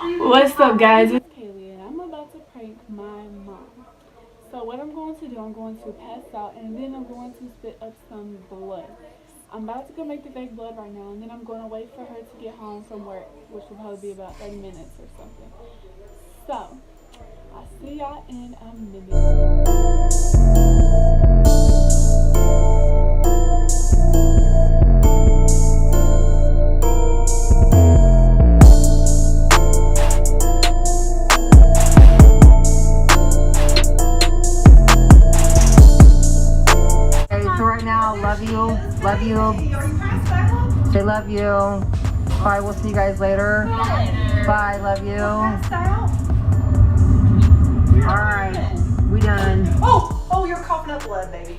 What's up, guys? It's Kaylee, and I'm about to prank my mom. So what I'm going to do, I'm going to pass out, and then I'm going to spit up some blood. I'm about to go make the fake blood right now, and then I'm going to wait for her to get home from work, which will probably be about 30 minutes or something. So, I'll see y'all in a minute. Love you. Say love you. Bye, we'll see you guys later. Bye, love you. Alright, we done. Oh, you're coughing up blood, baby.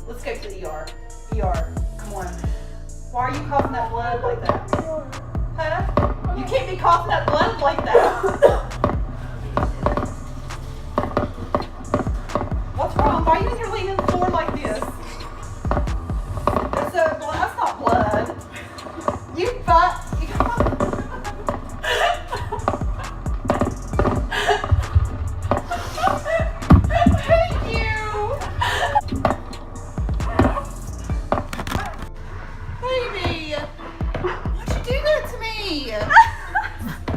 Let's go to the ER. ER, come on. Why are you coughing up blood like that? Huh? You can't be coughing up blood like that. What's wrong? Why are you leaning on the floor like this? That's not blood. You thought. Thank you. Baby, why'd you do that to me?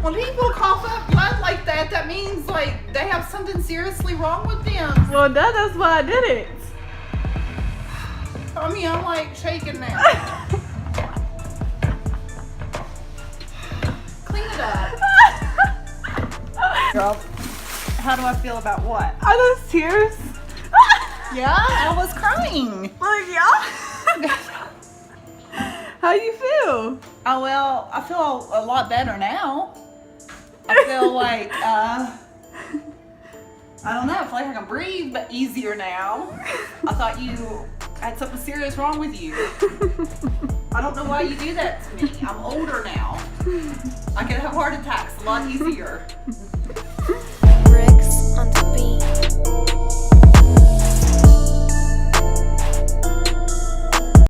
When people cough up blood like that, that means like they have something seriously wrong with them. Well, that's why I did it. I mean, I'm like shaking now. Clean it up. Girl, how do I feel about what? Are those tears? Yeah, I was crying. Like, yeah. How you feel? Oh, well, I feel a lot better now. I feel like, I don't know, I feel like I can breathe, but easier now. I thought you had something serious wrong with you. I don't know why you do that to me. I'm older now. I can have heart attacks a lot easier.